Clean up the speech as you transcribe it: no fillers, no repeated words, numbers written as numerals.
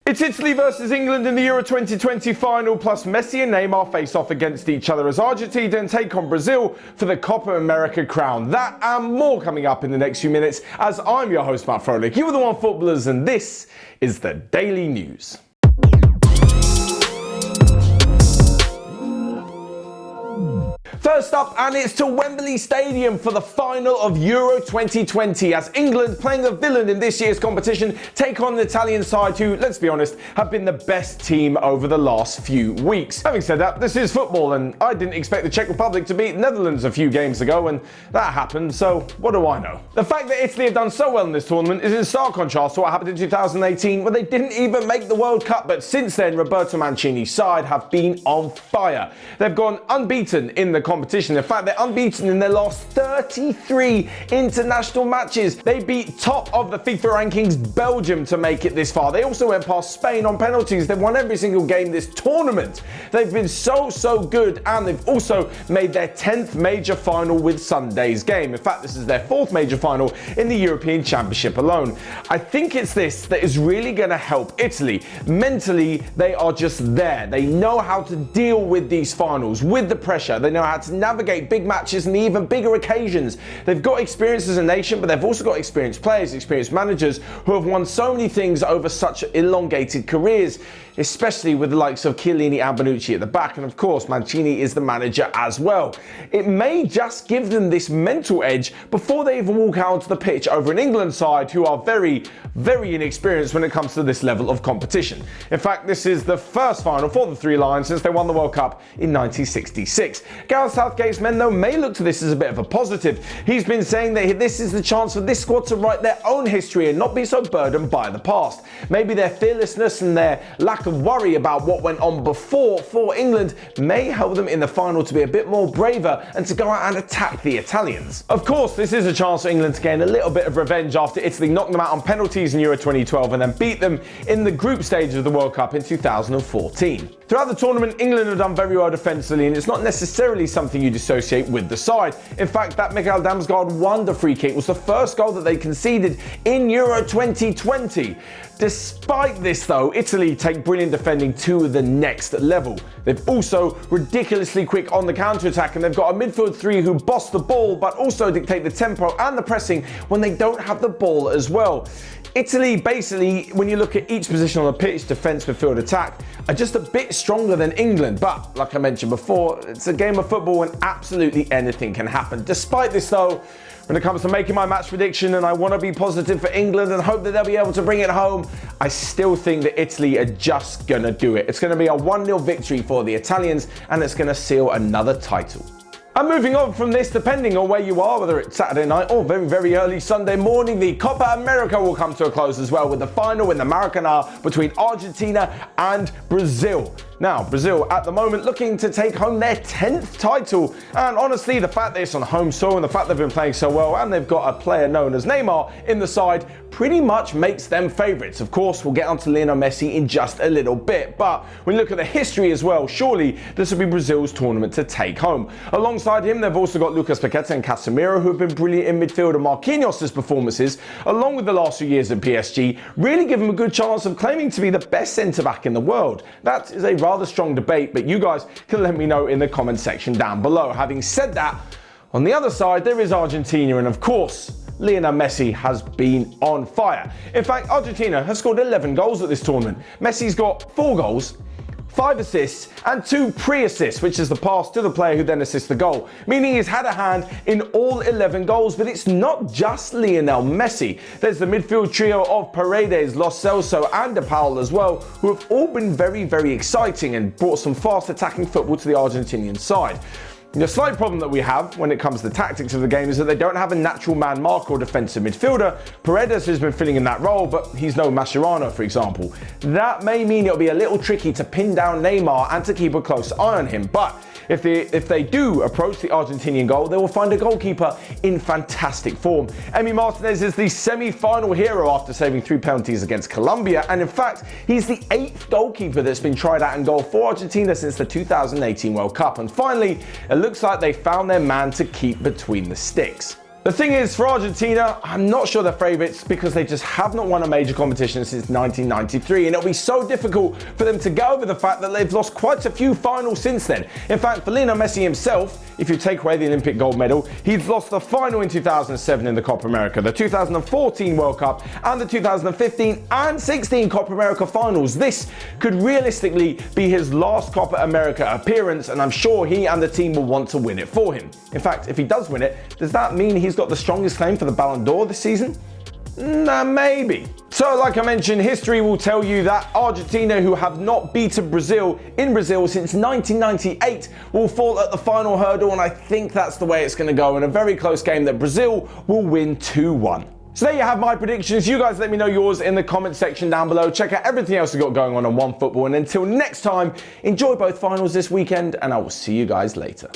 It's Italy versus England in the Euro 2020 final, plus Messi and Neymar face off against each other as Argentina then take on Brazil for the Copa America crown. That and more coming up in the next few minutes, as I'm your host, Matt Froelich. You are the OneFootballers, and this is the Daily News. First up, and it's to Wembley Stadium for the final of Euro 2020 as England, playing the villain in this year's competition, take on the Italian side who, let's be honest, have been the best team over the last few weeks. Having said that, this is football and I didn't expect the Czech Republic to beat Netherlands a few games ago, and that happened, so what do I know? The fact that Italy have done so well in this tournament is in stark contrast to what happened in 2018 when they didn't even make the World Cup, but since then Roberto Mancini's side have been on fire. They've gone unbeaten in the competition. In fact, they're unbeaten in their last 33 international matches. They beat top of the FIFA rankings Belgium to make it this far. They also went past Spain on penalties. They've won every single game this tournament. They've been so good, and they've also made their 10th major final with Sunday's game. In fact, this is their 4th major final in the European Championship alone. I think it's this that is really going to help Italy. Mentally, they are just there. They know how to deal with these finals, with the pressure. They know how to navigate big matches and even bigger occasions. They've got experience as a nation, but they've also got experienced players, experienced managers who have won so many things over such elongated careers, especially with the likes of Chiellini and Bonucci at the back, and of course Mancini is the manager as well. It may just give them this mental edge before they even walk out onto the pitch over an England side who are very inexperienced when it comes to this level of competition. In fact, this is the first final for the Three Lions since they won the World Cup in 1966. Gareth Southgate's men, though, may look to this as a bit of a positive. He's been saying that this is the chance for this squad to write their own history and not be so burdened by the past. Maybe their fearlessness and their lack of worry about what went on before for England may help them in the final to be a bit more braver and to go out and attack the Italians. Of course, this is a chance for England to gain a little bit of revenge after Italy knocked them out on penalties in Euro 2012 and then beat them in the group stage of the World Cup in 2014. Throughout the tournament, England have done very well defensively, and it's not necessarily something you'd associate with the side. In fact, that Mikael Damsgaard wonder free kick was the first goal that they conceded in Euro 2020. Despite this though, Italy take brilliant defending to the next level. They've also ridiculously quick on the counter-attack, and they've got a midfield three who boss the ball but also dictate the tempo and the pressing when they don't have the ball as well. Italy, basically, when you look at each position on the pitch, defence, midfield, attack, are just a bit stronger than England. But, like I mentioned before, it's a game of football and absolutely anything can happen. Despite this though, when it comes to making my match prediction, and I want to be positive for England and hope that they'll be able to bring it home, I still think that Italy are just going to do it. It's going to be a 1-0 victory for the Italians, and it's going to seal another title. And moving on from this, depending on where you are, whether it's Saturday night or very early Sunday morning, the Copa America will come to a close as well with the final in the Maracanã between Argentina and Brazil. Now, Brazil at the moment looking to take home their 10th title, and honestly the fact that it's on home soil and the fact they've been playing so well and they've got a player known as Neymar in the side pretty much makes them favourites. Of course, we'll get onto Lionel Messi in just a little bit, but when you look at the history as well, surely this will be Brazil's tournament to take home. Alongside him, they've also got Lucas Paqueta and Casemiro, who have been brilliant in midfield, and Marquinhos' performances, along with the last few years at PSG, really give him a good chance of claiming to be the best centre-back in the world. That is a rather strong debate, but you guys can let me know in the comment section down below. Having said that, on the other side, there is Argentina, and of course, Lionel Messi has been on fire. In fact, Argentina has scored 11 goals at this tournament. Messi's got 4 goals, 5 assists and 2 pre-assists, which is the pass to the player who then assists the goal, meaning he's had a hand in all 11 goals. But it's not just Lionel Messi. There's the midfield trio of Paredes, Lo Celso and De Paul as well, who have all been very exciting and brought some fast attacking football to the Argentinian side. The slight problem that we have when it comes to the tactics of the game is that they don't have a natural man marker or defensive midfielder. Paredes has been filling in that role, but he's no Mascherano, for example. That may mean it'll be a little tricky to pin down Neymar and to keep a close eye on him, but if they do approach the Argentinian goal, they will find a goalkeeper in fantastic form. Emi Martinez is the semi-final hero after saving 3 penalties against Colombia, and in fact, he's the 8th goalkeeper that's been tried out in goal for Argentina since the 2018 World Cup. And finally, it looks like they found their man to keep between the sticks. The thing is, for Argentina, I'm not sure they're favourites because they just have not won a major competition since 1993, and it'll be so difficult for them to get over the fact that they've lost quite a few finals since then. In fact, for Lionel Messi himself, if you take away the Olympic gold medal, he's lost the final in 2007 in the Copa America, the 2014 World Cup, and the 2015 and 16 Copa America finals. This could realistically be his last Copa America appearance, and I'm sure he and the team will want to win it for him. In fact, if he does win it, does that mean he's got the strongest claim for the Ballon d'Or this season? Nah, maybe. So like I mentioned, history will tell you that Argentina, who have not beaten Brazil in Brazil since 1998, will fall at the final hurdle, and I think that's the way it's going to go in a very close game that Brazil will win 2-1. So there you have my predictions. You guys let me know yours in the comment section down below. Check out everything else we've got going on OneFootball, and until next time, enjoy both finals this weekend, and I will see you guys later.